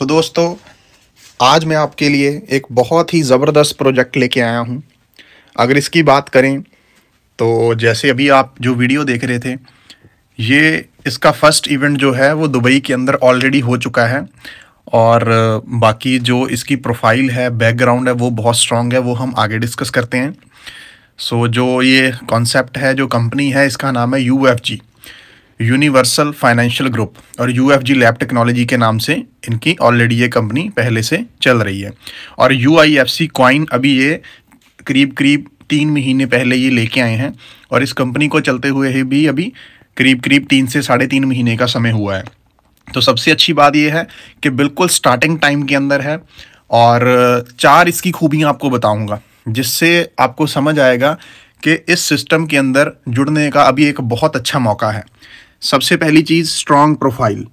दोस्तों, आज मैं आपके लिए एक बहुत ही ज़बरदस्त प्रोजेक्ट लेके आया हूँ। अगर इसकी बात करें तो जैसे अभी आप जो वीडियो देख रहे थे, ये इसका फर्स्ट इवेंट जो है वो दुबई के अंदर ऑलरेडी हो चुका है। और बाकी जो इसकी प्रोफाइल है, बैकग्राउंड है, वो बहुत स्ट्रांग है, वो हम आगे डिस्कस करते हैं। जो ये कॉन्सेप्ट है, जो कंपनी है, इसका नाम है UFG, यूनिवर्सल फाइनेंशियल ग्रुप, और UFG लैब टेक्नोलॉजी के नाम से इनकी ऑलरेडी ये कंपनी पहले से चल रही है। और UIFC कॉइन अभी ये करीब 3 महीने पहले ये लेके आए हैं, और इस कंपनी को चलते हुए ही भी अभी करीब 3 से 3.5 महीने का समय हुआ है। तो सबसे अच्छी बात ये है कि बिल्कुल स्टार्टिंग टाइम के अंदर है, और 4 इसकी खूबियाँ आपको बताऊँगा, जिससे आपको समझ आएगा कि इस सिस्टम के अंदर जुड़ने का अभी एक बहुत अच्छा मौका है। सबसे पहली चीज़, स्ट्रॉन्ग प्रोफाइल।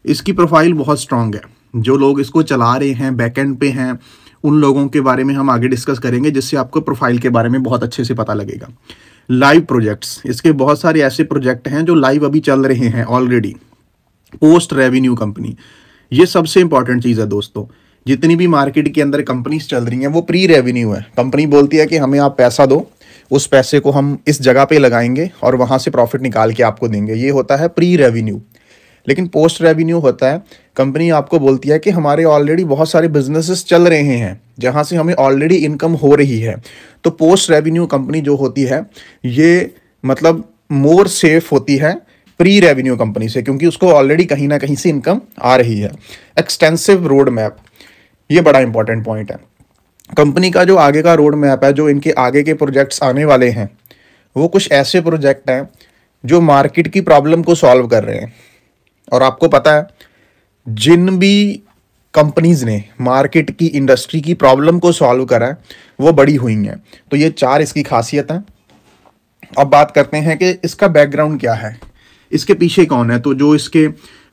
इसकी प्रोफाइल बहुत स्ट्रॉन्ग है। जो लोग इसको चला रहे हैं, बैकएंड पे हैं, उन लोगों के बारे में हम आगे डिस्कस करेंगे, जिससे आपको प्रोफाइल के बारे में बहुत अच्छे से पता लगेगा। लाइव प्रोजेक्ट्स, इसके बहुत सारे ऐसे प्रोजेक्ट हैं जो लाइव अभी चल रहे हैं ऑलरेडी। पोस्ट रेवेन्यू कंपनी, ये सबसे इंपॉर्टेंट चीज़ है दोस्तों। जितनी भी मार्केट के अंदर कंपनीज चल रही हैं वो प्री रेवेन्यू है। कंपनी बोलती है कि हमें आप पैसा दो, उस पैसे को हम इस जगह पे लगाएंगे और वहाँ से प्रॉफिट निकाल के आपको देंगे। ये होता है प्री रेवेन्यू। लेकिन पोस्ट रेवेन्यू होता है, कंपनी आपको बोलती है कि हमारे ऑलरेडी बहुत सारे बिजनेसेस चल रहे हैं जहाँ से हमें ऑलरेडी इनकम हो रही है। तो पोस्ट रेवेन्यू कंपनी जो होती है, ये मतलब मोर सेफ होती है प्री रेवेन्यू कंपनी से, क्योंकि उसको ऑलरेडी कहीं ना कहीं से इनकम आ रही है। एक्सटेंसिव रोड मैप, ये बड़ा इंपॉर्टेंट पॉइंट है। कंपनी का जो आगे का रोड मैप है, जो इनके आगे के प्रोजेक्ट्स आने वाले हैं, वो कुछ ऐसे प्रोजेक्ट हैं जो मार्केट की प्रॉब्लम को सॉल्व कर रहे हैं। और आपको पता है, जिन भी कंपनीज ने मार्केट की, इंडस्ट्री की प्रॉब्लम को सॉल्व करा है, वो बड़ी हुई हैं। तो ये 4 इसकी खासियत हैं। अब बात करते हैं कि इसका बैकग्राउंड क्या है, इसके पीछे कौन है। तो जो इसके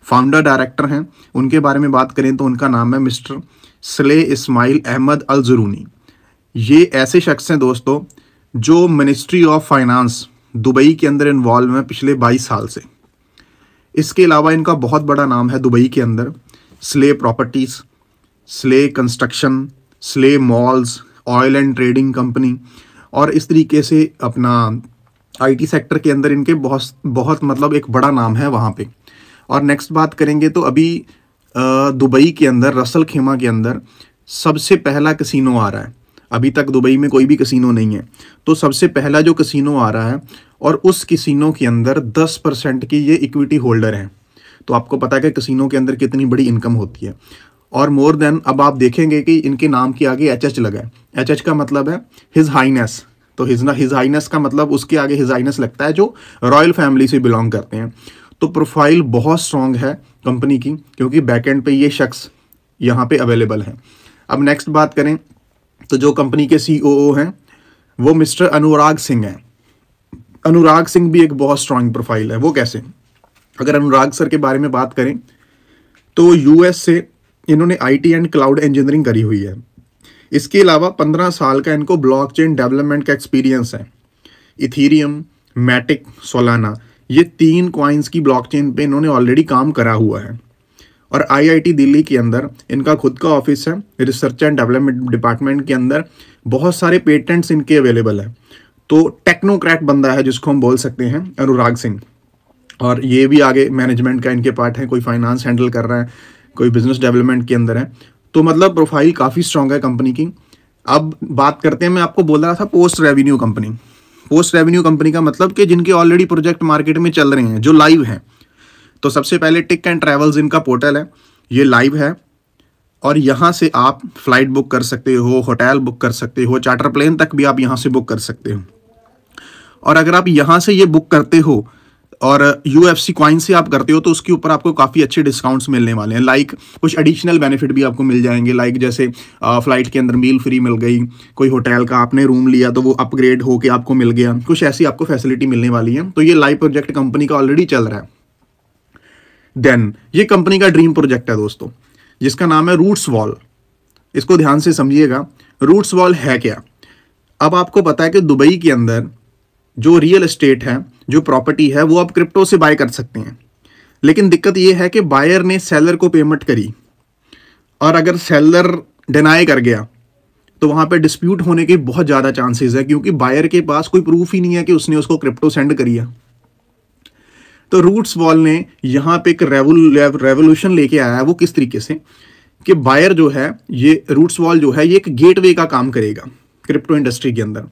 फाउंडर डायरेक्टर हैं, उनके बारे में बात करें तो उनका नाम है मिस्टर सले इस्माइल अहमद अल ज़रूनी। ये ऐसे शख्स हैं दोस्तों जो मिनिस्ट्री ऑफ फाइनेंस दुबई के अंदर इन्वॉल्व हैं पिछले 22 साल से। इसके अलावा इनका बहुत बड़ा नाम है दुबई के अंदर। Slay properties, slay construction, slay malls, oil and trading company, और इस तरीके से अपना IT सेक्टर के अंदर इनके बहुत मतलब एक बड़ा नाम है वहाँ पे। और नेक्स्ट बात करेंगे तो अभी दुबई के अंदर, रसल खेमा के अंदर सबसे पहला कसिनो आ रहा है। अभी तक दुबई में कोई भी कसिनो नहीं है, तो सबसे पहला जो कसिनो आ रहा है, और उस कसिनो के अंदर 10% की ये इक्विटी होल्डर हैं। तो आपको पता है कि कसिनो के अंदर कितनी बड़ी इनकम होती है। और मोर देन, अब आप देखेंगे कि इनके नाम के आगे HH लगा है। HH का मतलब है हिज हाईनेस। तो हिज हाईनेस का मतलब उसके आगे हिज हाईनेस लगता है, जो रॉयल फैमिली से बिलोंग करते हैं। तो प्रोफाइल बहुत स्ट्रांग है कंपनी की, क्योंकि बैकएंड पे ये शख्स यहाँ पे अवेलेबल है। अब नेक्स्ट बात करें तो जो कंपनी के COO हैं वो मिस्टर अनुराग सिंह हैं। अनुराग सिंह भी एक बहुत स्ट्रांग प्रोफाइल है। वो कैसे? अगर अनुराग सर के बारे में बात करें तो US से इन्होंने IT एंड क्लाउड इंजीनियरिंग करी हुई है। इसके अलावा 15 साल का इनको ब्लॉकचेन डेवलपमेंट का एक्सपीरियंस है। इथीरियम, मैटिक, सोलाना, ये 3 कॉइन्स की ब्लॉकचेन पे इन्होंने ऑलरेडी काम करा हुआ है। और IIT दिल्ली के अंदर इनका खुद का ऑफिस है। रिसर्च एंड डेवलपमेंट डिपार्टमेंट के अंदर बहुत सारे पेटेंट्स इनके अवेलेबल है। तो टेक्नोक्रेट बंदा है जिसको हम बोल सकते हैं अनुराग सिंह। और ये भी आगे मैनेजमेंट का इनके पार्ट है, कोई फाइनेंस हैंडल कर रहा है, कोई बिजनेस डेवलपमेंट के अंदर है। तो मतलब प्रोफाइल काफ़ी स्ट्रांग है कंपनी की। अब बात करते हैं, मैं आपको बोल रहा था post revenue company. Post revenue company का मतलब कि जिनके ऑलरेडी प्रोजेक्ट मार्केट में चल रहे हैं, जो लाइव हैं। तो सबसे पहले टिक एंड ट्रैवल्स इनका पोर्टल है, ये लाइव है। और यहाँ से आप फ्लाइट बुक कर सकते हो, होटल बुक कर सकते हो, चार्टर प्लेन तक भी आप यहाँ से बुक कर सकते हो। और अगर आप यहाँ से ये बुक करते हो और UFC कॉइन से आप करते हो, तो उसके ऊपर आपको काफ़ी अच्छे डिस्काउंट्स मिलने वाले हैं। लाइक कुछ एडिशनल बेनिफिट भी आपको मिल जाएंगे, लाइक जैसे फ्लाइट के अंदर मील फ्री मिल गई, कोई होटल का आपने रूम लिया तो वो अपग्रेड होके आपको मिल गया, कुछ ऐसी आपको फैसिलिटी मिलने वाली है। तो ये लाइव प्रोजेक्ट कंपनी का ऑलरेडी चल रहा है। देन ये कंपनी का ड्रीम प्रोजेक्ट है दोस्तों, जिसका नाम है रूट्स वॉल। इसको ध्यान से समझिएगा, रूट्स वॉल है क्या। अब आपको पता है कि दुबई के अंदर जो रियल एस्टेट है, जो प्रॉपर्टी है, वो आप क्रिप्टो से बाय कर सकते हैं। लेकिन दिक्कत ये है कि बायर ने सेलर को पेमेंट करी और अगर सेलर डिनाई कर गया तो वहां पे डिस्प्यूट होने के बहुत ज़्यादा चांसेस है, क्योंकि बायर के पास कोई प्रूफ ही नहीं है कि उसने उसको क्रिप्टो सेंड करी है। तो रूट्स वॉल ने यहाँ पे एक रेवोल्यूशन लेके आया है। वो किस तरीके से कि बायर जो है, ये रूट्स वॉल जो है, ये एक गेटवे का काम करेगा क्रिप्टो इंडस्ट्री के अंदर।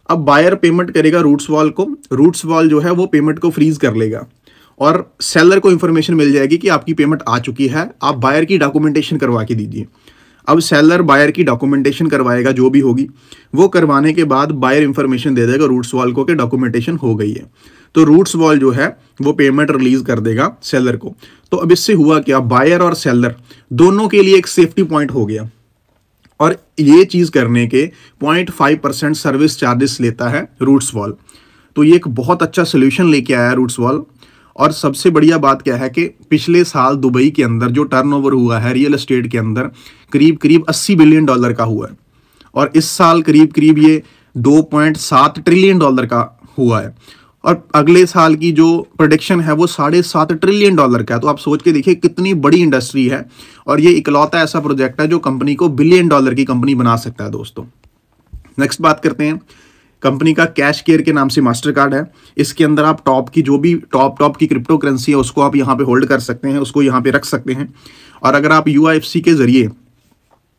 अब बायर पेमेंट करेगा रूट्स वॉल को, रूट्स वॉल जो है वो पेमेंट को फ्रीज कर लेगा और सेलर को इंफॉर्मेशन मिल जाएगी कि आपकी पेमेंट आ चुकी है, आप बायर की डॉक्यूमेंटेशन करवा के दीजिए। अब सेलर बायर की डॉक्यूमेंटेशन करवाएगा, जो भी होगी वो करवाने के बाद बायर इंफॉर्मेशन दे देगा रूट्स वॉल को कि डॉक्यूमेंटेशन हो गई है। तो रूट्स वॉल जो है वो पेमेंट रिलीज कर देगा सेलर को। तो अब इससे हुआ क्या, बायर और सेलर दोनों के लिए एक सेफ्टी पॉइंट हो गया। और ये चीज करने के 0.5% सर्विस चार्जेस लेता है रूट्स वॉल। तो ये एक बहुत अच्छा सोल्यूशन लेके आया रूट्स वॉल। और सबसे बढ़िया बात क्या है कि पिछले साल दुबई के अंदर जो टर्नओवर हुआ है रियल एस्टेट के अंदर, करीब करीब $80 बिलियन का हुआ है। और इस साल करीब करीब ये $2.7 ट्रिलियन का हुआ है। और अगले साल की जो प्रोडिक्शन है वो $7.5 ट्रिलियन का है। तो आप सोच के देखिए कितनी बड़ी इंडस्ट्री है। और ये इकलौता ऐसा प्रोजेक्ट है जो कंपनी को $1 बिलियन की कंपनी बना सकता है दोस्तों। नेक्स्ट बात करते हैं, कंपनी का कैश केयर के नाम से मास्टर कार्ड है। इसके अंदर आप टॉप की जो भी टॉप की क्रिप्टो करेंसी है उसको आप यहाँ पे होल्ड कर सकते हैं, उसको यहाँ पे रख सकते हैं। और अगर आप UIFC के जरिए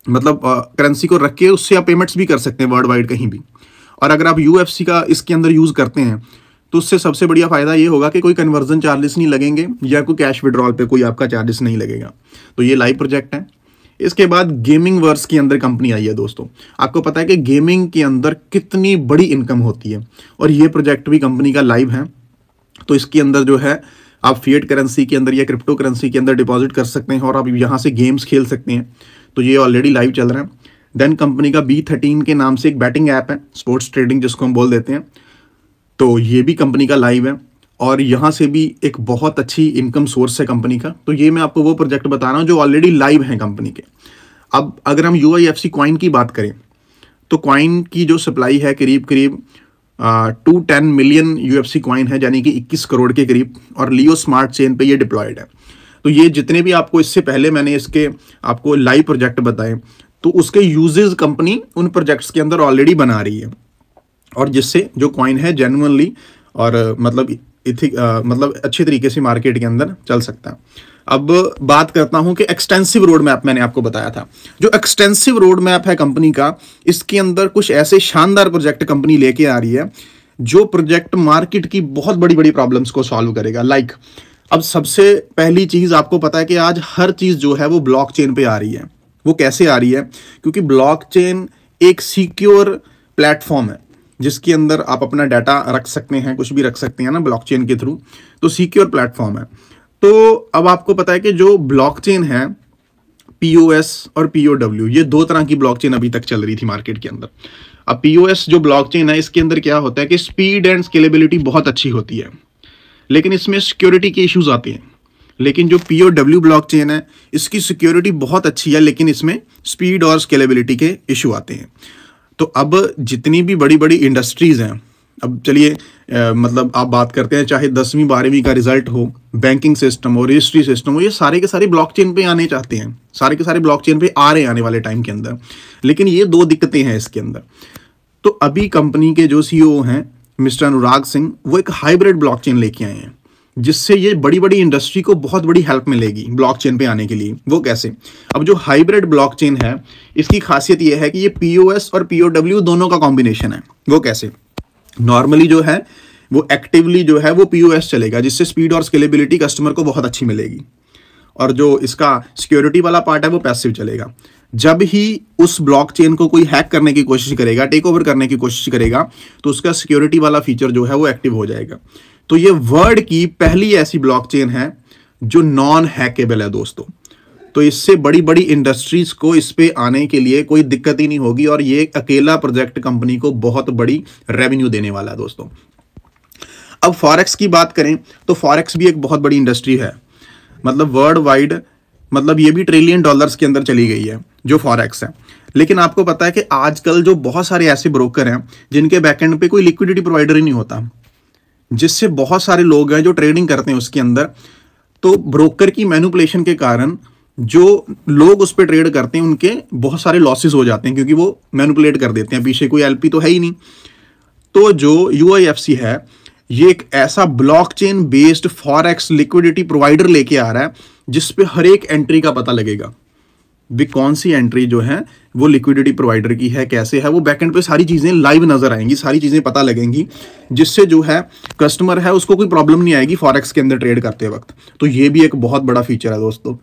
मतलब करेंसी को रख के उससे आप पेमेंट्स भी कर सकते हैं वर्ल्ड वाइड कहीं भी। और अगर आप UFC का इसके अंदर यूज़ करते हैं तो उससे सबसे बढ़िया फायदा ये होगा कि कोई कन्वर्जन चार्जेस नहीं लगेंगे या कोई कैश विड्रॉल पे कोई आपका चार्जेस नहीं लगेगा। तो ये लाइव प्रोजेक्ट है। इसके बाद गेमिंग वर्स के अंदर कंपनी आई है दोस्तों। आपको पता है कि गेमिंग के अंदर कितनी बड़ी इनकम होती है, और ये प्रोजेक्ट भी कंपनी का लाइव है। तो इसके अंदर जो है आप फिएट करेंसी के अंदर या क्रिप्टो करेंसी के अंदर डिपॉजिट कर सकते हैं और आप यहाँ से गेम्स खेल सकते हैं। तो ये ऑलरेडी लाइव चल रहा है। देन कंपनी का B13 के नाम से एक बैटिंग ऐप है, स्पोर्ट्स ट्रेडिंग जिसको हम बोल देते हैं। तो ये भी कंपनी का लाइव है और यहाँ से भी एक बहुत अच्छी इनकम सोर्स है कंपनी का। तो ये मैं आपको वो प्रोजेक्ट बता रहा हूँ जो ऑलरेडी लाइव है कंपनी के। अब अगर हम UIFC कॉइन की बात करें तो कॉइन की जो सप्लाई है करीब करीब 210 मिलियन UFC कॉइन है, यानी कि 21 करोड़ के करीब। और लियो स्मार्ट चेन पे ये डिप्लॉयड है। तो ये जितने भी आपको इससे पहले मैंने इसके आपको लाइव प्रोजेक्ट बताए तो उसके यूजेस कंपनी उन प्रोजेक्ट्स के अंदर ऑलरेडी बना रही है, और जिससे जो कॉइन है जेन्युइनली और मतलब अच्छे तरीके से मार्केट के अंदर चल सकता है। अब बात करता हूं कि एक्सटेंसिव रोड मैप मैंने आपको बताया था। जो एक्सटेंसिव रोड मैप है कंपनी का, इसके अंदर कुछ ऐसे शानदार प्रोजेक्ट कंपनी लेके आ रही है जो प्रोजेक्ट मार्केट की बहुत बड़ी बड़ी प्रॉब्लम्स को सॉल्व करेगा। लाइक अब सबसे पहली चीज आपको पता है कि आज हर चीज जो है वो ब्लॉकचेन पे आ रही है। वो कैसे आ रही है? क्योंकि ब्लॉकचेन एक सिक्योर प्लेटफॉर्म है जिसके अंदर आप अपना डाटा रख सकते हैं, कुछ भी रख सकते हैं ना ब्लॉकचेन के थ्रू। तो सिक्योर प्लेटफॉर्म है। तो अब आपको पता है कि जो ब्लॉकचेन है POS और POW, ये दो तरह की ब्लॉकचेन अभी तक चल रही थी मार्केट के अंदर। अब POS जो ब्लॉकचेन है इसके अंदर क्या होता है कि स्पीड एंड स्केलेबिलिटी बहुत अच्छी होती है, लेकिन इसमें सिक्योरिटी के इश्यूज आते हैं। लेकिन जो POW ब्लॉकचेन है इसकी सिक्योरिटी बहुत अच्छी है, लेकिन इसमें स्पीड और स्केलेबिलिटी के इशू आते हैं। तो अब जितनी भी बड़ी बड़ी इंडस्ट्रीज हैं, अब चलिए मतलब आप बात करते हैं चाहे 10वीं 12वीं का रिजल्ट हो, बैंकिंग सिस्टम हो, रजिस्ट्री सिस्टम हो, ये सारे के सारे ब्लॉकचेन पे आने चाहते हैं, सारे के सारे ब्लॉकचेन पे आ रहे हैं आने वाले टाइम के अंदर। लेकिन ये दो दिक्कतें हैं इसके अंदर। तो अभी कंपनी के जो CEO हैं मिस्टर अनुराग सिंह, वो एक हाइब्रिड ब्लॉकचेन लेके आए हैं जिससे ये बड़ी बड़ी इंडस्ट्री को बहुत बड़ी हेल्प मिलेगी ब्लॉकचेन पे आने के लिए। वो कैसे? अब जो हाइब्रिड ब्लॉकचेन है इसकी खासियत ये है कि ये POS और POW दोनों का कॉम्बिनेशन है। वो कैसे? नॉर्मली जो है वो एक्टिवली जो है वो POS चलेगा, जिससे स्पीड और स्केलेबिलिटी कस्टमर को बहुत अच्छी मिलेगी, और जो इसका सिक्योरिटी वाला पार्ट है वो पैसिव चलेगा। जब ही उस ब्लॉकचेन को कोई हैक करने की कोशिश करेगा, टेक ओवर करने की कोशिश करेगा, तो उसका सिक्योरिटी वाला फीचर जो है वो एक्टिव हो जाएगा। तो ये वर्ल्ड की पहली ऐसी ब्लॉकचेन है जो नॉन हैकेबल है दोस्तों। तो इससे बड़ी बड़ी इंडस्ट्रीज को इस पे आने के लिए कोई दिक्कत ही नहीं होगी, और ये अकेला प्रोजेक्ट कंपनी को बहुत बड़ी रेवेन्यू देने वाला है दोस्तों। अब फॉरेक्स की बात करें तो फॉरेक्स भी एक बहुत बड़ी इंडस्ट्री है, मतलब वर्ल्ड वाइड, मतलब ये भी $1 ट्रिलियन के अंदर चली गई है जो फॉरेक्स है। लेकिन आपको पता है कि आजकल जो बहुत सारे ऐसे ब्रोकर हैं जिनके बैकएंड पे कोई लिक्विडिटी प्रोवाइडर ही नहीं होता, जिससे बहुत सारे लोग हैं जो ट्रेडिंग करते हैं उसके अंदर। तो ब्रोकर की मैनिपुलेशन के कारण जो लोग उस पर ट्रेड करते हैं उनके बहुत सारे लॉसेस हो जाते हैं, क्योंकि वो मैनिपुलेट कर देते हैं, पीछे कोई एलपी तो है ही नहीं। तो जो UIFC है, ये एक ऐसा blockchain based forex liquidity provider लेके आ रहा है जिसपे हर एक एंट्री का पता लगेगा भी कौन सी एंट्री जो है वो लिक्विडिटी प्रोवाइडर की है, कैसे है वो, बैकएंड पे सारी चीजें लाइव नजर आएंगी, सारी चीजें पता लगेंगी, जिससे जो है कस्टमर है उसको कोई प्रॉब्लम नहीं आएगी फॉरेक्स के अंदर ट्रेड करते वक्त। तो ये भी एक बहुत बड़ा फीचर है दोस्तों।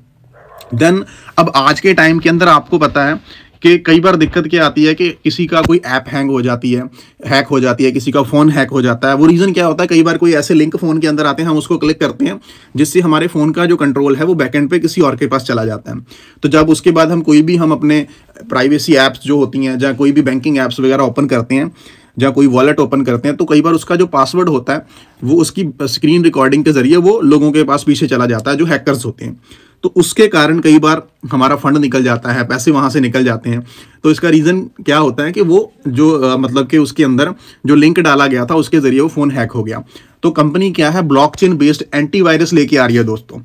देन अब आज के टाइम के अंदर आपको पता है कि कई बार दिक्कत क्या आती है कि किसी का कोई ऐप हैंग हो जाती है, हैक हो जाती है, किसी का फ़ोन हैक हो जाता है। वो रीज़न क्या होता है, कई बार कोई ऐसे लिंक फ़ोन के अंदर आते हैं, हम उसको क्लिक करते हैं, जिससे हमारे फ़ोन का जो कंट्रोल है वो बैकएंड पे किसी और के पास चला जाता है। तो जब उसके बाद हम अपने प्राइवेसी ऐप्स जो होती हैं, या कोई भी बैंकिंग ऐप्स वगैरह ओपन करते हैं, जहाँ कोई वॉलेट ओपन करते हैं, तो कई बार उसका जो पासवर्ड होता है वो उसकी स्क्रीन रिकॉर्डिंग के जरिए वो लोगों के पास पीछे चला जाता है, जो हैकर्स होते हैं। तो उसके कारण कई बार हमारा फंड निकल जाता है, पैसे वहाँ से निकल जाते हैं। तो इसका रीज़न क्या होता है कि वो जो मतलब कि उसके अंदर जो लिंक डाला गया था उसके ज़रिए वो फ़ोन हैक हो गया। तो कंपनी क्या है, ब्लॉकचेन बेस्ड एंटीवायरस लेके आ रही है दोस्तों,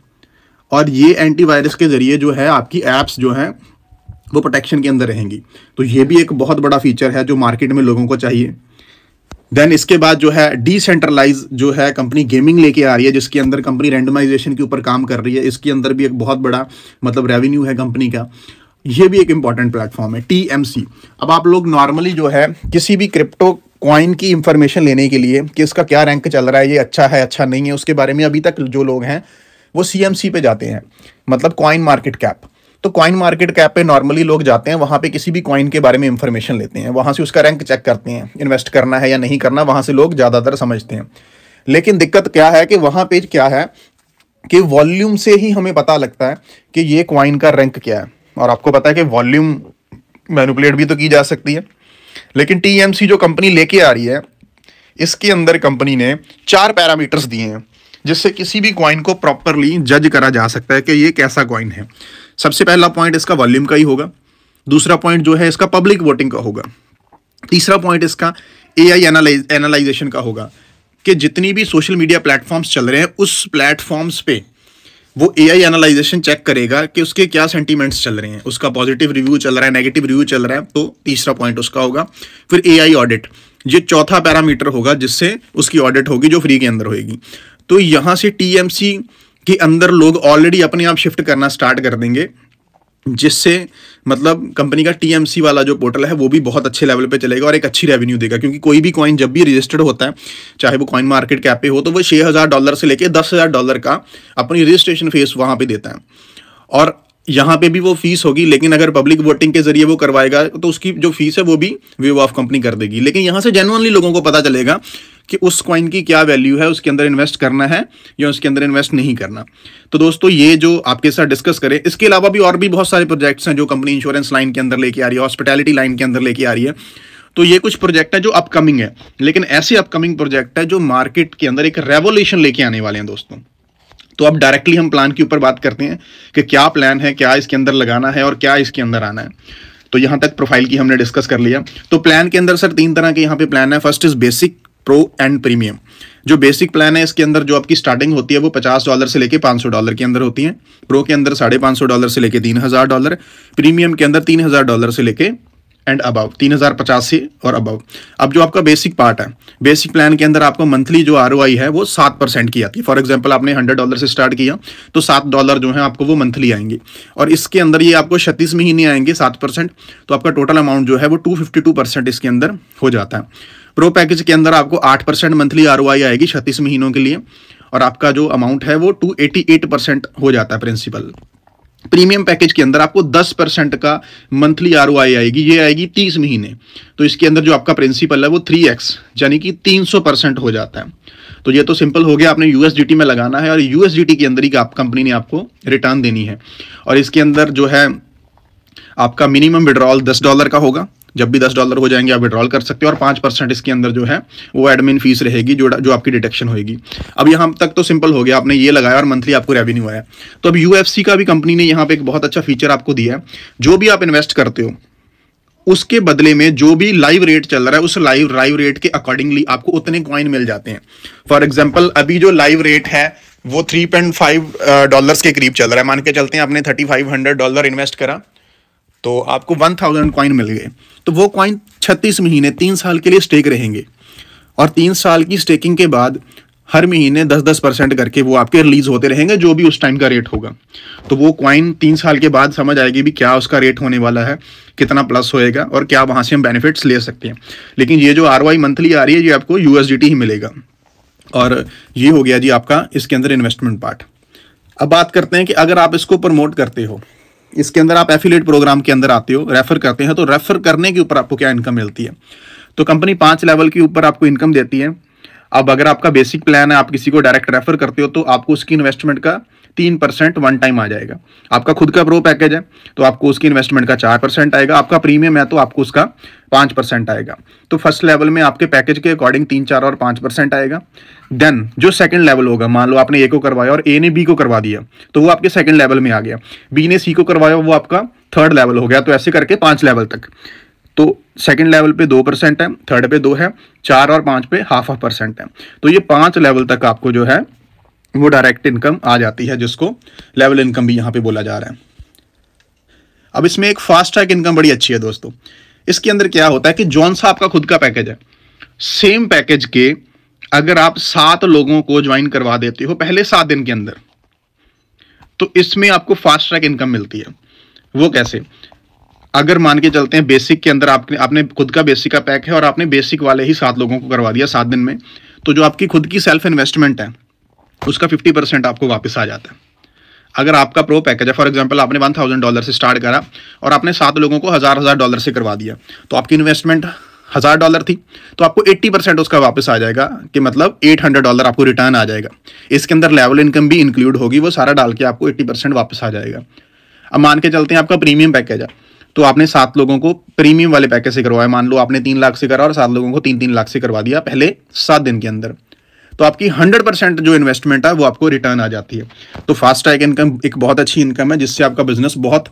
और ये एंटीवायरस के ज़रिए जो है आपकी ऐप्स जो है वो प्रोटेक्शन के अंदर रहेंगी। तो ये भी एक बहुत बड़ा फीचर है जो मार्केट में लोगों को चाहिए। देन इसके बाद जो है डिसेंट्रलाइज जो है कंपनी गेमिंग लेके आ रही है, जिसके अंदर कंपनी रैंडमाइजेशन के ऊपर काम कर रही है। इसके अंदर भी एक बहुत बड़ा मतलब रेवेन्यू है कंपनी का। ये भी एक इंपॉर्टेंट प्लेटफॉर्म है TMC। अब आप लोग नॉर्मली जो है किसी भी क्रिप्टो कॉइन की इंफॉर्मेशन लेने के लिए कि इसका क्या रैंक चल रहा है, ये अच्छा है अच्छा नहीं है, उसके बारे में अभी तक जो लोग हैं वो CMC पे जाते हैं, मतलब कॉइन मार्केट कैप। तो कॉइन मार्केट कैप पे नॉर्मली लोग जाते हैं, वहां पे किसी भी कॉइन के बारे में इंफॉर्मेशन लेते हैं, वहां से उसका रैंक चेक करते हैं, इन्वेस्ट करना है या नहीं करना, वहां से लोग ज़्यादातर समझते हैं। लेकिन दिक्कत क्या है कि वहां पे क्या है कि वॉल्यूम से ही हमें पता लगता है कि ये कॉइन का रैंक क्या है। और आपको पता है कि वॉल्यूम मैनिपुलेट भी तो की जा सकती है। लेकिन TMC जो कंपनी लेके आ रही है, इसके अंदर कंपनी ने 4 पैरामीटर्स दिए हैं जिससे किसी भी कॉइन को प्रॉपरली जज करा जा सकता है कि ये कैसा कॉइन है। सबसे पहला पॉइंट इसका वॉल्यूम का ही होगा, दूसरा पॉइंट जो है इसका पब्लिक वोटिंग का होगा, तीसरा पॉइंट इसका AI एनालाइजेशन का होगा कि जितनी भी सोशल मीडिया प्लेटफॉर्म्स चल रहे हैं उस प्लेटफॉर्म्स पे वो AI एनालाइजेशन चेक करेगा कि उसके क्या सेंटीमेंट्स चल रहे हैं, उसका पॉजिटिव रिव्यू चल रहा है, नेगेटिव रिव्यू चल रहा है, तो तीसरा पॉइंट उसका होगा। फिर AI ऑडिट, ये चौथा पैरामीटर होगा जिससे उसकी ऑडिट होगी जो फ्री के अंदर होगी। तो यहाँ से TMC के अंदर लोग ऑलरेडी अपने आप शिफ्ट करना स्टार्ट कर देंगे, जिससे मतलब कंपनी का TMC वाला जो पोर्टल है वो भी बहुत अच्छे लेवल पे चलेगा और एक अच्छी रेवेन्यू देगा। क्योंकि कोई भी कॉइन जब भी रजिस्टर्ड होता है, चाहे वो कॉइन मार्केट कैप पे हो, तो वो $6,000 से लेके $10,000 का अपनी रजिस्ट्रेशन फीस वहाँ पे देता है। और यहाँ पे भी वो फीस होगी, लेकिन अगर पब्लिक वोटिंग के जरिए वो करवाएगा तो उसकी जो फीस है वो भी वेव ऑफ कंपनी कर देगी। लेकिन यहाँ से जेन्युइनली लोगों को पता चलेगा कि उस कॉइन की क्या वैल्यू है, उसके अंदर इन्वेस्ट करना है या उसके अंदर इन्वेस्ट नहीं करना। तो दोस्तों ये जो आपके साथ डिस्कस करें, इसके अलावा भी और भी बहुत सारे प्रोजेक्ट्स हैं जो कंपनी इंश्योरेंस लाइन के अंदर लेके आ रही है, हॉस्पिटैलिटी लाइन के अंदर लेके आ रही है। तो ये कुछ प्रोजेक्ट है जो अपकमिंग है, लेकिन ऐसे अपकमिंग प्रोजेक्ट है जो मार्केट के अंदर एक रेवोल्यूशन लेके आने वाले हैं दोस्तों। तो अब डायरेक्टली हम प्लान के ऊपर बात करते हैं कि क्या प्लान है, क्या इसके अंदर लगाना है और क्या इसके अंदर आना है। तो यहाँ तक प्रोफाइल की हमने डिस्कस कर लिया। तो प्लान के अंदर सर 3 तरह के यहाँ पे प्लान है। First is basic, pro and premium. जो बेसिक प्लान है इसके अंदर जो आपकी स्टार्टिंग होती है वो $50 से लेके $500 के अंदर होती है। प्रो के अंदर $550 से लेके $3,000, प्रीमियम के अंदर $3,000 से लेके एंड अबव 3,050 से और अबव। अब जो आपका बेसिक पार्ट है, बेसिक प्लान के अंदर आपको मंथली जो ROI है वो 7% की आती है। फॉर एग्जांपल आपने $100 से स्टार्ट किया तो $7 जो है आपको वो मंथली आएंगे, और इसके अंदर ये आपको 36 महीने आएंगे 7%। तो आपका टोटल अमाउंट जो है वो 252% इसके अंदर हो जाता है। प्रो पैकेज के अंदर आपको 8% मंथली ROI आएगी 36 महीनों के लिए, और आपका जो अमाउंट है वो 288% हो जाता है प्रिंसिपल। प्रीमियम पैकेज के अंदर आपको 10% का मंथली ROI आएगी, ये आएगी 30 महीने। तो इसके अंदर जो आपका प्रिंसिपल है वो 3x यानी कि 300% हो जाता है। तो ये तो सिंपल हो गया, आपने USDT में लगाना है और USDT के अंदर ही आप कंपनी ने आपको रिटर्न देनी है। और इसके अंदर जो है आपका मिनिमम विड्रॉल $10 का होगा। जब भी $10 हो जाएंगे आप विड्रॉल कर सकते हो, और 5% इसके अंदर जो है वो एडमिन फीस रहेगी जो आपकी डिटेक्शन होगी। अब यहाँ तक तो सिंपल हो गया, आपने ये लगाया और मंथली आपको रेवेन्यू आया। तो अब UFC का भी कंपनी ने यहाँ पे एक बहुत अच्छा फीचर आपको दिया है। जो भी आप इन्वेस्ट करते हो उसके बदले में जो भी लाइव रेट चल रहा है उस लाइव रेट के अकॉर्डिंगली आपको उतने कॉइन मिल जाते हैं। फॉर एग्जाम्पल अभी जो लाइव रेट है वो $3.5 के करीब चल रहा है। मान के चलते हैं आपने $3,500 इन्वेस्ट करा तो आपको 1000 कॉइन मिल गए। तो वो कॉइन 36 महीने 3 साल के लिए स्टेक रहेंगे और 3 साल की स्टेकिंग के बाद हर महीने 10-10% करके वो आपके रिलीज होते रहेंगे, जो भी उस टाइम का रेट होगा। तो वो कॉइन 3 साल के बाद समझ आएगी भी क्या उसका रेट होने वाला है, कितना प्लस होएगा और क्या वहाँ से हम बेनिफिट्स ले सकते हैं। लेकिन ये जो ROI मंथली आ रही है ये आपको USDT ही मिलेगा। और ये हो गया जी आपका इसके अंदर इन्वेस्टमेंट पार्ट। अब बात करते हैं कि अगर आप इसको प्रमोट करते हो, इसके अंदर आप एफिलिएट प्रोग्राम के अंदर आते हो, रेफर करते हैं, तो रेफर करने के ऊपर आपको क्या इनकम मिलती है। तो कंपनी 5 लेवल के ऊपर आपको इनकम देती है। अब अगर आपका बेसिक प्लान है, आप किसी को डायरेक्ट रेफर करते हो तो आपको उसकी इन्वेस्टमेंट का 3% वन टाइम आ जाएगा। आपका खुद का प्रो पैकेज है तो आपको उसकी इन्वेस्टमेंट का 4% आएगा। आपका प्रीमियम है तो आपको उसका 5% आएगा। तो फर्स्ट लेवल में आपके पैकेज के अकॉर्डिंग 3, 4 और 5% आएगा। देन जो सेकंड लेवल होगा, मान लो आपने A को करवाया और A ने B को करवा दिया तो वो आपके सेकंड लेवल में आ गया। B ने C को करवाया, वो आपका थर्ड लेवल हो गया। तो ऐसे करके 5 लेवल तक। तो सेकंड लेवल पे 2% है, थर्ड पे 2 है, 4 और 5 पे 0.5% है। तो ये 5 लेवल तक आपको जो है वो डायरेक्ट इनकम आ जाती है, जिसको लेवल इनकम भी यहां पे बोला जा रहा है। अब इसमें एक फास्ट ट्रैक इनकम बड़ी अच्छी है दोस्तों। इसके अंदर क्या होता है कि जौन सा आपका खुद का पैकेज है, सेम पैकेज के अगर आप 7 लोगों को ज्वाइन करवा देते हो पहले 7 दिन के अंदर, तो इसमें आपको फास्ट ट्रैक इनकम मिलती है। वो कैसे? अगर मान के चलते हैं बेसिक के अंदर आपने खुद का बेसिक का पैक है और आपने बेसिक वाले ही 7 लोगों को करवा दिया 7 दिन में, तो जो आपकी खुद की सेल्फ इन्वेस्टमेंट है उसका 50% आपको वापस आ जाता है। अगर आपका प्रो पैकेज है, फॉर एग्जांपल आपने $1000 से स्टार्ट करा और आपने 7 लोगों को $1000 से करवा दिया, तो आपकी इन्वेस्टमेंट $1000 थी, तो आपको 80% उसका वापस आ जाएगा, कि मतलब $800 आपको रिटर्न आ जाएगा। इसके अंदर लेवल इनकम भी इंक्लूड होगी, वो सारा डाल के आपको 80% वापस आ जाएगा। अब मान के चलते हैं आपका प्रीमियम पैकेज है, तो आपने 7 लोगों को प्रीमियम वाले पैकेज से करवाया, मान लो आपने 3 लाख से करा और 7 लोगों को 3-3 लाख से करवा दिया पहले 7 दिन के अंदर, तो आपकी 100% जो इन्वेस्टमेंट है वो आपको रिटर्न आ जाती है। तो फास्ट ट्रैक इनकम एक बहुत अच्छी इनकम है, जिससे आपका बिजनेस बहुत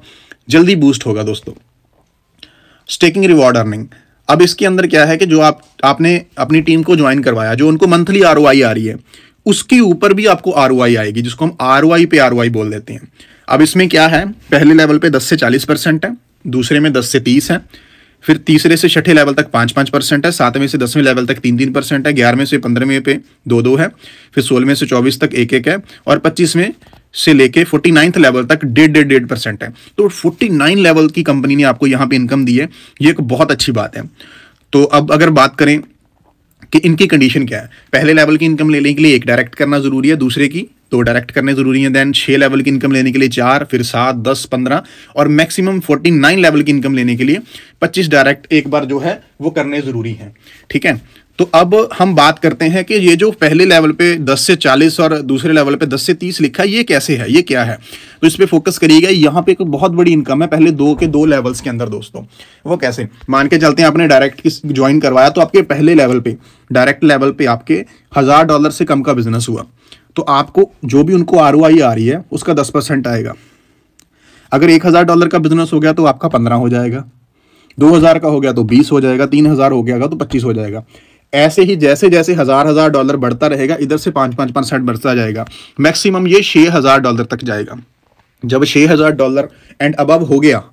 जल्दी बूस्ट होगा दोस्तों। Staking reward earning. अब इसके अंदर क्या है कि जो आपने अपनी टीम को ज्वाइन करवाया, जो उनको मंथली ROI आ रही है, उसके ऊपर भी आपको ROI आएगी, जिसको हम ROI पे ROI बोल देते हैं। अब इसमें क्या है, पहले लेवल पे 10 से 40% है, दूसरे में 10 से 30 है, फिर तीसरे से छठे लेवल तक 5-5% है, 7वें से 10वें लेवल तक 3-3% है, 11वें से 15वें पे 2-2 है, फिर 16वें से 24 तक 1-1 है, और 25वें से लेके 49th लेवल तक 1.5% है। तो 49 लेवल की कंपनी ने आपको यहाँ पे इनकम दी है, ये एक बहुत अच्छी बात है। तो अब अगर बात करें कि इनकी कंडीशन क्या है, पहले लेवल की इनकम लेने के लिए 1 डायरेक्ट करना जरूरी है, दूसरे की 2 डायरेक्ट करने जरूरी है, देन 6 लेवल की इनकम लेने के लिए 4, फिर 7, 10, 15 और मैक्सिमम 49 लेवल की इनकम लेने के लिए 25 डायरेक्ट एक बार जो है वो करने जरूरी है। ठीक है, तो अब हम बात करते हैं कि ये जो पहले लेवल पे 10 से 40 और दूसरे लेवल पे 10 से 30 लिखा है, ये कैसे है, ये क्या है, तो इस पे फोकस करिएगा। यहाँ पे एक बहुत बड़ी इनकम है पहले 2 के 2 लेवल्स के अंदर दोस्तों। वो कैसे? मान के चलते हैं आपने डायरेक्ट ज्वाइन करवाया, तो आपके पहले लेवल पे डायरेक्ट लेवल पे आपके $1000 से कम का बिजनेस हुआ, तो आपको जो भी उनको ROI आ रही है उसका 10% आएगा। अगर $1000 का बिजनेस हो गया तो आपका 15 हो जाएगा, 2000 का हो गया तो 20 हो जाएगा, 3000 हो गया तो 25 हो जाएगा। ऐसे ही जैसे जैसे $1000 बढ़ता रहेगा, इधर से 5-5% बढ़ता जाएगा, मैक्सिमम ये $6000 तक जाएगा। जब $6000 एंड अबव हो गया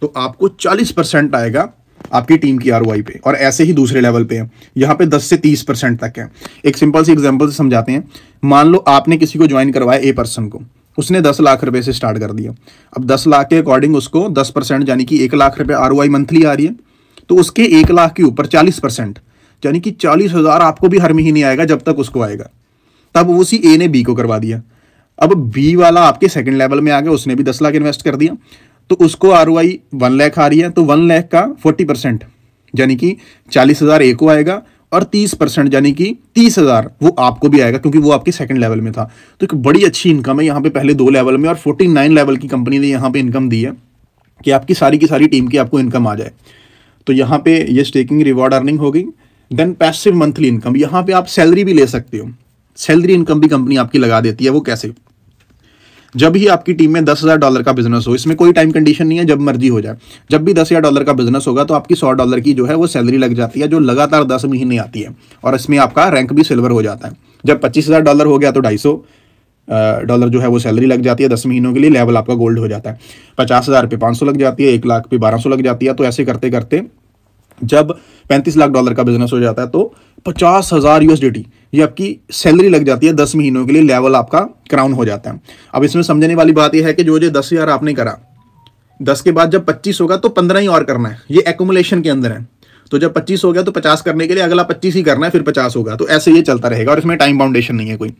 तो आपको 40% आएगा आपकी टीम की ROI पे, और ऐसे ही दूसरे लेवल पे है, यहाँ पे 10 से 30% तक है। एक सिंपल सी एग्जांपल से समझाते हैं। मान लो आपने किसी को ज्वाइन करवाया, A पर्सन को, उसने 10 लाख रुपए से स्टार्ट कर दिया। अब 10 लाख के अकॉर्डिंग उसको 10% यानी कि 1 लाख रुपए ROI मंथली आ रही है, तो उसके 1 लाख के ऊपर 40% यानी कि 40,000 आपको भी हर महीने आएगा जब तक उसको आएगा। तब उसी A ने B को करवा दिया। अब B वाला आपके सेकंड लेवल में आ गया, उसने भी 10 लाख इन्वेस्ट कर दिया, तो उसको ROI 1 लाख आ रही है, तो 1 लाख का 40% यानी कि 40,000 A को आएगा, और 30% यानी कि 30,000 वो आपको भी आएगा, क्योंकि वो आपके सेकंड लेवल में था। तो एक बड़ी अच्छी इनकम है यहाँ पे पहले 2 लेवल में, और 49 लेवल की कंपनी ने यहाँ पे इनकम दी है कि आपकी सारी की सारी टीम की आपको इनकम आ जाए। तो यहाँ पे ये स्टेकिंग रिवॉर्ड अर्निंग हो गई। देन पैसिव मंथली इनकम, यहाँ पे आप सैलरी भी ले सकते हो, सैलरी इनकम भी कंपनी आपकी लगा देती है। वो कैसे? जब ही आपकी टीम में $10,000 का बिजनेस हो, इसमें कोई टाइम कंडीशन नहीं है, जब मर्जी हो जाए, जब भी $10,000 का बिजनेस होगा तो आपकी $100 की जो है वो सैलरी लग जाती है, जो लगातार 10 महीने आती है, और इसमें आपका रैंक भी सिल्वर हो जाता है। जब $25,000 हो गया तो 250, डॉलर जो है वो सैलरी लग जाती है 10 महीनों के लिए, लेवल आपका गोल्ड हो जाता है। 50,000 पे 500 लग जाती है, 1 लाख पे 1200 लग जाती है। तो ऐसे करते करते जब 35 लाख डॉलर का बिजनेस हो जाता है तो 50,000 USDT ये आपकी सैलरी लग जाती है 10 महीनों के लिए, लेवल आपका क्राउन हो जाता है। अब इसमें समझने वाली बात यह है कि जो 10,000 आपने करा, 10 के बाद जब 25 होगा तो 15 ही और करना है, ये एक्यूमुलेशन के अंदर है। तो जब 25 हो गया तो 50 करने के लिए अगला 25 ही करना है, फिर 50 होगा। तो ऐसे ये चलता रहेगा और इसमें टाइम बाउंडेशन नहीं है कोई।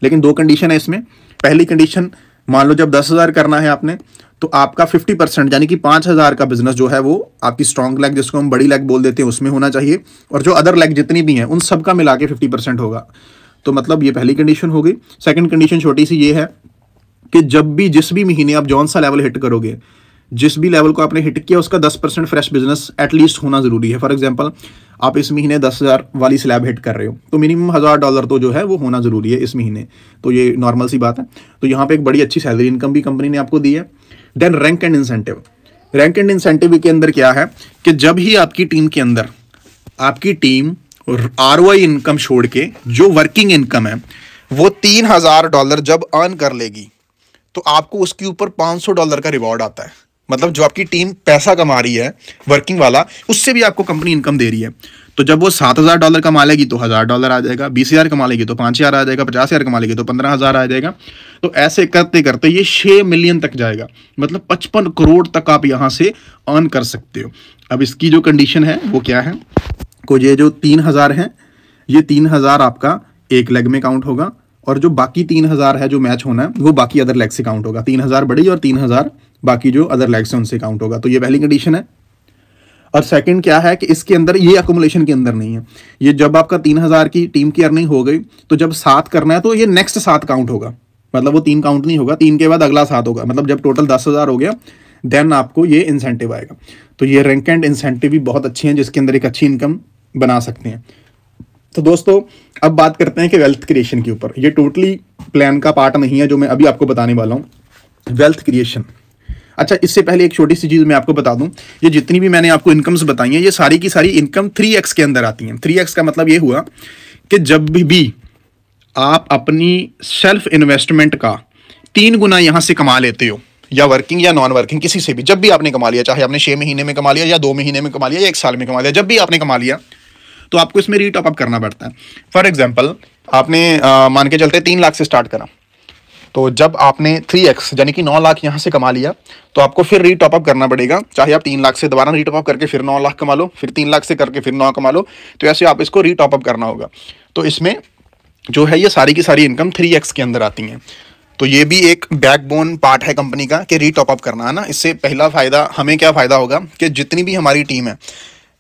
लेकिन 2 कंडीशन है इसमें। पहली कंडीशन, मान लो जब 10,000 करना है आपने, तो आपका 50% यानी कि 5,000 का बिजनेस जो है वो आपकी स्ट्रॉन्ग लेग, जिसको हम बड़ी लेग बोल देते हैं, उसमें होना चाहिए। और जो अदर लेग जितनी भी हैं उन सब का मिला के 50% होगा। तो मतलब ये पहली कंडीशन हो गई। सेकंड कंडीशन छोटी सी ये है कि जब भी जिस भी महीने आप जौन सा लेवल हिट करोगे, जिस भी लेवल को आपने हिट किया उसका 10% फ्रेश बिजनेस एटलीस्ट होना जरूरी है। फॉर एग्जांपल आप इस महीने 10,000 वाली स्लैब हिट कर रहे हो तो मिनिमम $1,000 तो जो है वो होना जरूरी है इस महीने। तो ये नॉर्मल सी बात है। तो यहाँ पे एक बड़ी अच्छी सैलरी इनकम भी कंपनी ने आपको दी है। Then rank and incentive. Rank and incentive के अंदर क्या है कि जब ही आपकी टीम के अंदर आपकी टीम ROI इनकम छोड़ के जो वर्किंग इनकम है वो $3,000 जब अर्न कर लेगी तो आपको उसके ऊपर $500 का रिवॉर्ड आता है। मतलब जो आपकी टीम पैसा कमा रही है वर्किंग वाला, उससे भी आपको कंपनी इनकम दे रही है। तो जब वो $7,000 कमा लेगी तो $1,000 आ जाएगा, 20,000 कमा लेगी तो 5,000 आ जाएगा, 50,000 कमा लेगी तो 15,000 आ जाएगा। तो ऐसे करते करते ये 6 मिलियन तक जाएगा। मतलब 55 करोड़ तक आप यहाँ से अर्न कर सकते हो। अब इसकी जो कंडीशन है वो क्या है, को ये जो 3,000 है, ये 3,000 आपका एक लेग में काउंट होगा और जो बाकी 3,000 है जो मैच होना है वो बाकी अदर लेग से काउंट होगा। 3,000 बड़ी और 3,000 बाकी जो अदर लेग्स हैं उनसे काउंट होगा। तो ये पहली कंडीशन है। और सेकंड क्या है कि इसके अंदर ये अकोमोलेशन के अंदर नहीं है। ये जब आपका 3,000 की टीम की अर्निंग हो गई तो जब 7 करना है तो ये नेक्स्ट 7 काउंट होगा। मतलब वो 3 काउंट नहीं होगा, 3 के बाद अगला 7 होगा। मतलब जब टोटल 10,000 हो गया देन आपको ये इंसेंटिव आएगा। तो ये रैंक एंड इंसेंटिव भी बहुत अच्छे हैं जिसके अंदर एक अच्छी इनकम बना सकते हैं। तो दोस्तों अब बात करते हैं कि वेल्थ क्रिएशन के ऊपर। ये टोटली प्लान का पार्ट नहीं है जो मैं अभी आपको बताने वाला हूँ। Wealth creation. अच्छा, इससे पहले एक छोटी सी चीज़ मैं आपको बता दूं, ये जितनी भी मैंने आपको इनकम्स बताई हैं ये सारी की सारी इनकम 3x के अंदर आती हैं। 3x का मतलब ये हुआ कि जब भी आप अपनी सेल्फ इन्वेस्टमेंट का 3 गुना यहाँ से कमा लेते हो, या वर्किंग या नॉन वर्किंग किसी से भी, जब भी आपने कमा लिया, चाहे आपने 6 महीने में कमा लिया या 2 महीने में कमा लिया या 1 साल में कमा लिया, जब भी आपने कमा लिया तो आपको इसमें रीटॉप अप करना पड़ता है। फॉर एग्जाम्पल आपने मान के चलते 3 लाख से स्टार्ट करा, तो जब आपने 3x यानी कि 9 लाख यहाँ से कमा लिया तो आपको फिर रीटॉप अप करना पड़ेगा। चाहे आप 3 लाख से दोबारा रीटॉप अप करके फिर 9 लाख कमा लो, फिर 3 लाख से करके फिर 9 कमा लो, तो ऐसे आप इसको रीटॉप अप करना होगा। तो इसमें जो है ये सारी की सारी इनकम 3x के अंदर आती हैं। तो ये भी एक बैकबोन पार्ट है कंपनी का कि रीटॉप अप करना है ना। इससे पहला फ़ायदा हमें क्या फ़ायदा होगा कि जितनी भी हमारी टीम है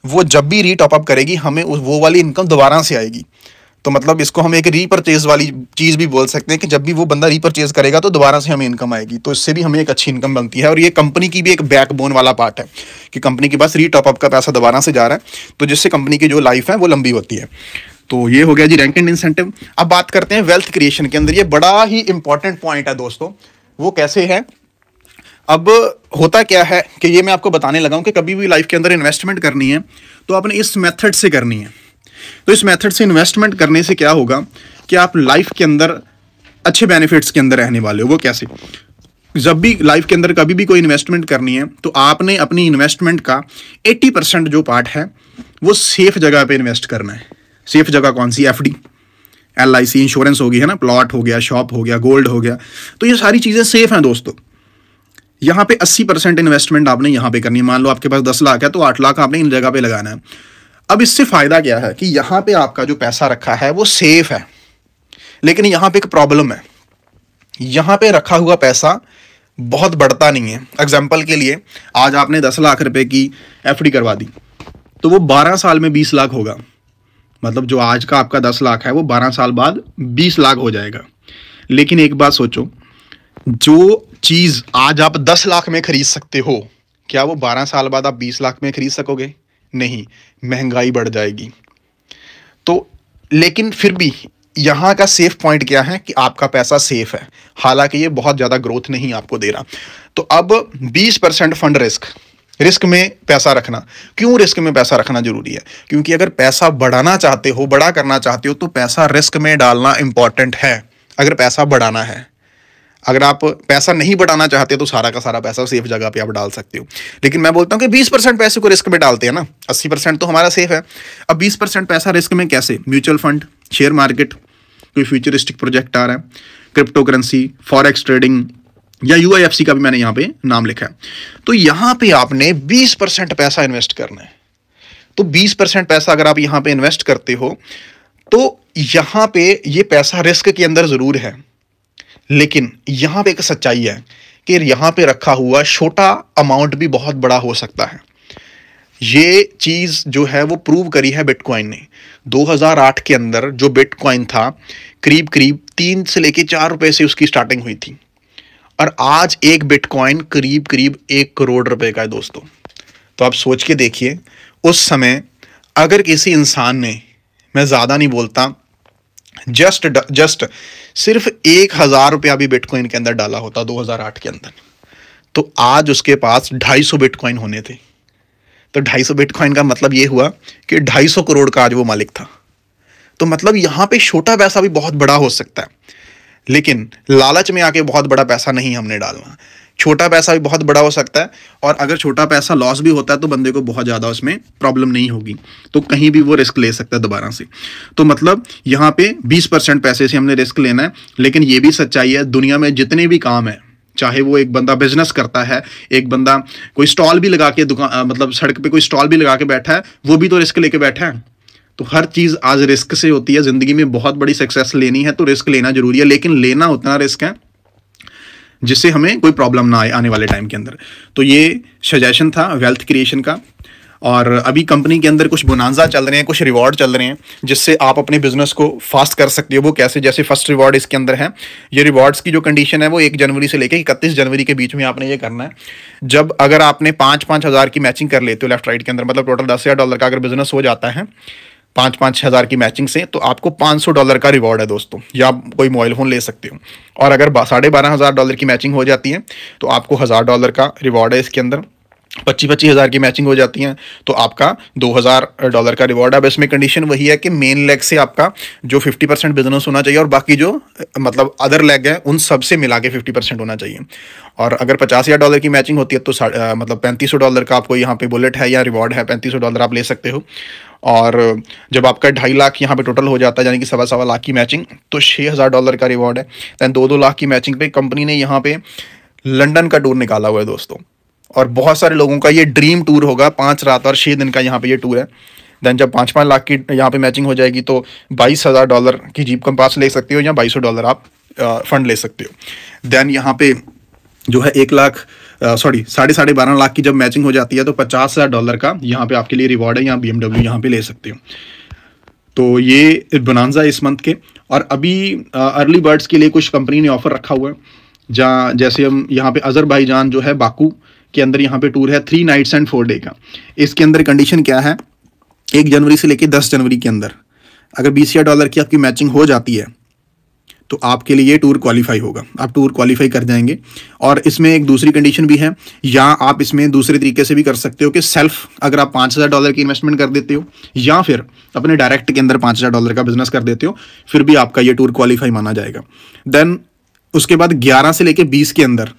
वो जब भी रीटॉप अप करेगी हमें वो वाली इनकम दोबारा से आएगी। तो मतलब इसको हम एक रीपरचेज वाली चीज़ भी बोल सकते हैं कि जब भी वो बंदा रीपरचेज करेगा तो दोबारा से हमें इनकम आएगी। तो इससे भी हमें एक अच्छी इनकम बनती है और ये कंपनी की भी एक बैकबोन वाला पार्ट है कि कंपनी के पास रीटॉप अप का पैसा दोबारा से जा रहा है, तो जिससे कंपनी की जो लाइफ है वो लंबी होती है। तो ये हो गया जी रैंक एंड इंसेंटिव। अब बात करते हैं वेल्थ क्रिएशन के अंदर। ये बड़ा ही इंपॉर्टेंट पॉइंट है दोस्तों। वो कैसे है, अब होता क्या है कि ये मैं आपको बताने लगा हूं कि कभी भी लाइफ के अंदर इन्वेस्टमेंट करनी है तो आपने इस मेथड से करनी है। तो इस मेथड से इन्वेस्टमेंट करने से क्या होगा कि आप लाइफ के अंदर अच्छे बेनिफिट्स के अंदर रहने वाले हो। वो कैसे, जब भी लाइफ के अंदर कभी भी कोई इन्वेस्टमेंट करनी है तो आपने अपनी इन्वेस्टमेंट का 80% जो पार्ट है वो सेफ जगह पे इन्वेस्ट करना है। सेफ जगह कौन सी, FD, LIC, इंश्योरेंस हो गई है ना, प्लॉट हो गया, शॉप हो गया, गोल्ड हो गया। तो ये सारी चीज़ें सेफ हैं दोस्तों। यहाँ पे 80% इन्वेस्टमेंट आपने यहाँ पे करनी है। मान लो आपके पास 10 लाख है तो 8 लाख आपने इन जगह पे लगाना है। अब इससे फायदा क्या है कि यहाँ पे आपका जो पैसा रखा है वो सेफ है, लेकिन यहाँ पे एक प्रॉब्लम है, यहाँ पे रखा हुआ पैसा बहुत बढ़ता नहीं है। एग्जाम्पल के लिए आज आपने 10 लाख रुपए की FD करवा दी तो वो 12 साल में 20 लाख होगा। मतलब जो आज का आपका 10 लाख है वो 12 साल बाद 20 लाख हो जाएगा। लेकिन एक बात सोचो, जो चीज़ आज आप 10 लाख में खरीद सकते हो, क्या वो 12 साल बाद आप 20 लाख में खरीद सकोगे? नहीं, महंगाई बढ़ जाएगी। तो लेकिन फिर भी यहाँ का सेफ पॉइंट क्या है कि आपका पैसा सेफ है, हालांकि ये बहुत ज़्यादा ग्रोथ नहीं आपको दे रहा। तो अब 20% फंड रिस्क में पैसा रखना। क्यों रिस्क में पैसा रखना जरूरी है? क्योंकि अगर पैसा बढ़ाना चाहते हो, बड़ा करना चाहते हो तो पैसा रिस्क में डालना इंपॉर्टेंट है। अगर पैसा बढ़ाना है। अगर आप पैसा नहीं बढ़ाना चाहते तो सारा का सारा पैसा सेफ जगह पे आप डाल सकते हो। लेकिन मैं बोलता हूं कि 20% पैसे को रिस्क में डालते हैं ना, 80% तो हमारा सेफ है। अब 20% पैसा रिस्क में कैसे? म्यूचुअल फंड, शेयर मार्केट, कोई फ्यूचरिस्टिक प्रोजेक्ट आ रहा है, क्रिप्टो करेंसी, फॉरेक्स ट्रेडिंग, या यूआईएफसी का भी मैंने यहाँ पे नाम लिखा है। तो यहाँ पे आपने 20% पैसा इन्वेस्ट करना है। तो 20% पैसा अगर आप यहाँ पे इन्वेस्ट करते हो तो यहाँ पे ये पैसा रिस्क के अंदर जरूर है, लेकिन यहाँ पे एक सच्चाई है कि यहाँ पे रखा हुआ छोटा अमाउंट भी बहुत बड़ा हो सकता है। ये चीज जो है वो प्रूव करी है बिटकॉइन ने। 2008 के अंदर जो बिटकॉइन था करीब करीब 3 से लेके 4 रुपए से उसकी स्टार्टिंग हुई थी, और आज एक बिटकॉइन करीब करीब 1 करोड़ रुपए का है दोस्तों। तो आप सोच के देखिए, उस समय अगर किसी इंसान ने, मैं ज्यादा नहीं बोलता, जस्ट सिर्फ 1000 रुपया भी बिटकॉइन के अंदर डाला होता 2008 के अंदर, तो आज उसके पास 250 बिटकॉइन होने थे। तो 250 बिटकॉइन का मतलब ये हुआ कि 250 करोड़ का आज वो मालिक था। तो मतलब यहां पे छोटा पैसा भी बहुत बड़ा हो सकता है, लेकिन लालच में आके बहुत बड़ा पैसा नहीं हमने डालना। छोटा पैसा भी बहुत बड़ा हो सकता है, और अगर छोटा पैसा लॉस भी होता है तो बंदे को बहुत ज़्यादा उसमें प्रॉब्लम नहीं होगी, तो कहीं भी वो रिस्क ले सकता है दोबारा से। तो मतलब यहाँ पे 20% पैसे से हमने रिस्क लेना है। लेकिन ये भी सच्चाई है, दुनिया में जितने भी काम है, चाहे वो एक बंदा बिजनेस करता है, एक बंदा कोई स्टॉल भी लगा के दुकान, मतलब सड़क पे कोई स्टॉल भी लगा के बैठा है, वो भी तो रिस्क लेके बैठा है। तो हर चीज़ आज रिस्क से होती है। जिंदगी में बहुत बड़ी सक्सेस लेनी है तो रिस्क लेना जरूरी है, लेकिन लेना उतना रिस्क है जिससे हमें कोई प्रॉब्लम ना आए आने वाले टाइम के अंदर। तो ये सजेशन था वेल्थ क्रिएशन का। और अभी कंपनी के अंदर कुछ बोनांजा चल रहे हैं, कुछ रिवॉर्ड चल रहे हैं, जिससे आप अपने बिजनेस को फास्ट कर सकते हो। वो कैसे? जैसे फर्स्ट रिवॉर्ड इसके अंदर है, ये रिवॉर्ड्स की जो कंडीशन है वो 1 जनवरी से लेकर 31 जनवरी के बीच में आपने ये करना है। जब अगर आपने 5-5 हज़ार की मैचिंग कर लेते हो लेफ्ट राइट के अंदर, मतलब टोटल $10,000 का अगर बिजनेस हो जाता है 5-5 हज़ार की मैचिंग से, तो आपको $500 का रिवॉर्ड है दोस्तों, या आप कोई मोबाइल फोन ले सकते हो। और अगर $12,500 की मैचिंग हो जाती है तो आपको $1000 का रिवॉर्ड है इसके अंदर। 25-25 हज़ार की मैचिंग हो जाती है तो आपका $2000 का रिवॉर्ड है। अब इसमें कंडीशन वही है कि मेन लेग से आपका जो 50% बिजनेस होना चाहिए, और बाकी जो मतलब अदर लेग है उन सब से मिला के 50% होना चाहिए। और अगर $50,000 की मैचिंग होती है तो मतलब $3500 का आपको यहाँ पे बुलेट है या रिवॉर्ड है, $3500 आप ले सकते हो। और जब आपका 2.5 लाख यहाँ पे टोटल हो जाता है, यानी कि सवा लाख की मैचिंग, तो $6000 का रिवॉर्ड है। दैन 2-2 लाख की मैचिंग पे कंपनी ने यहाँ पे लंदन का टूर निकाला हुआ है दोस्तों, और बहुत सारे लोगों का ये ड्रीम टूर होगा। 5 रात और 6 दिन का यहाँ पे ये टूर है। देन जब 5-5 लाख की यहाँ पे मैचिंग हो जाएगी तो $22,000 की जीप कंपास ले सकते हो, या $2200 आप फंड ले सकते हो। देन यहाँ पे जो है 12.5 लाख की जब मैचिंग हो जाती है तो $50,000 का यहाँ पे आपके लिए रिवॉर्ड है, यहाँ BMW यहाँ पे ले सकते हो। तो ये बोनांजा इस मंथ के। और अभी अर्ली बर्ड्स के लिए कुछ कंपनी ने ऑफर रखा हुआ है, जहाँ जैसे हम यहाँ पे अजरबैजान जो है बाकू के अंदर यहाँ पे टूर है 3 नाइट्स एंड 4 डे का। इसके अंदर कंडीशन क्या है, 1 जनवरी से लेके 10 जनवरी के अंदर अगर $20,000 की आपकी मैचिंग हो जाती है तो आपके लिए ये टूर क्वालिफाई होगा, आप टूर क्वालिफाई कर जाएंगे। और इसमें एक दूसरी कंडीशन भी है, या आप इसमें दूसरे तरीके से भी कर सकते हो कि सेल्फ अगर आप $5,000 की इन्वेस्टमेंट कर देते हो, या फिर अपने डायरेक्ट के अंदर $5,000 का बिजनेस कर देते हो, फिर भी आपका ये टूर क्वालिफाई माना जाएगा। देन उसके बाद 11 से लेके 20 के अंदर,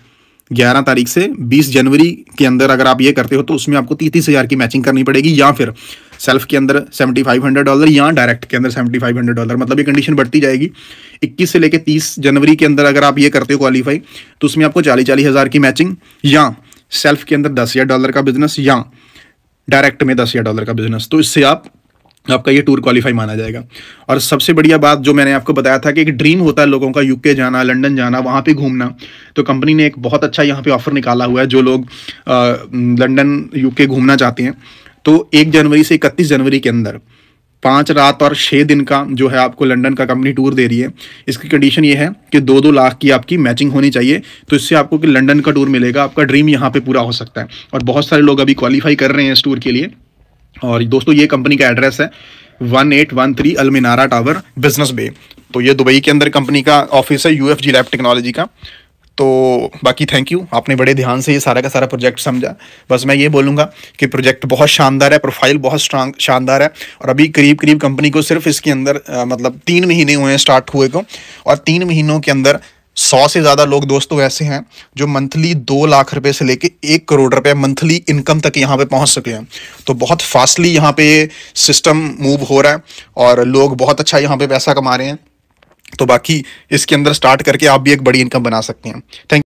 11 तारीख से 20 जनवरी के अंदर अगर आप ये करते हो तो उसमें आपको 30 हज़ार की मैचिंग करनी पड़ेगी, या फिर सेल्फ के अंदर $7,500 या डायरेक्ट के अंदर $7,500। मतलब ये कंडीशन बढ़ती जाएगी। 21 से लेके 30 जनवरी के अंदर अगर आप ये करते हो क्वालिफाई, तो उसमें आपको 40 हज़ार की मैचिंग, या सेल्फ के अंदर $10,000 का बिजनेस, या डायरेक्ट में $10,000 का बिजनेस। तो इससे आपका ये टूर क्वालिफाई माना जाएगा। और सबसे बढ़िया बात जो मैंने आपको बताया था कि एक ड्रीम होता है लोगों का यूके जाना, लंदन जाना, वहाँ पे घूमना, तो कंपनी ने एक बहुत अच्छा यहाँ पे ऑफर निकाला हुआ है। जो लोग लंदन यूके घूमना चाहते हैं तो 1 जनवरी से 31 जनवरी के अंदर 5 रात और 6 दिन का जो है आपको लंदन का कंपनी टूर दे रही है। इसकी कंडीशन ये है कि 2-2 लाख की आपकी मैचिंग होनी चाहिए, तो इससे आपको कि लंदन का टूर मिलेगा, आपका ड्रीम यहाँ पे पूरा हो सकता है। और बहुत सारे लोग अभी क्वालिफाई कर रहे हैं इस टूर के लिए। और दोस्तों ये कंपनी का एड्रेस है 1813 अल्मिनारा टावर, बिजनेस बे। तो ये दुबई के अंदर कंपनी का ऑफिस है, UFG लैब टेक्नोलॉजी का। तो बाकी थैंक यू, आपने बड़े ध्यान से ये सारा का सारा प्रोजेक्ट समझा। बस मैं ये बोलूँगा कि प्रोजेक्ट बहुत शानदार है, प्रोफाइल बहुत स्ट्रांग शानदार है, और अभी करीब करीब कंपनी को सिर्फ इसके अंदर मतलब 3 महीने हुए हैं स्टार्ट हुए को, और 3 महीनों के अंदर 100 से ज़्यादा लोग दोस्तों ऐसे हैं जो मंथली 2 लाख रुपए से लेके 1 करोड़ रुपए मंथली इनकम तक यहाँ पे पहुँच सके हैं। तो बहुत फास्टली यहाँ पे सिस्टम मूव हो रहा है और लोग बहुत अच्छा यहाँ पे पैसा कमा रहे हैं। तो बाकी इसके अंदर स्टार्ट करके आप भी एक बड़ी इनकम बना सकते हैं। थैंक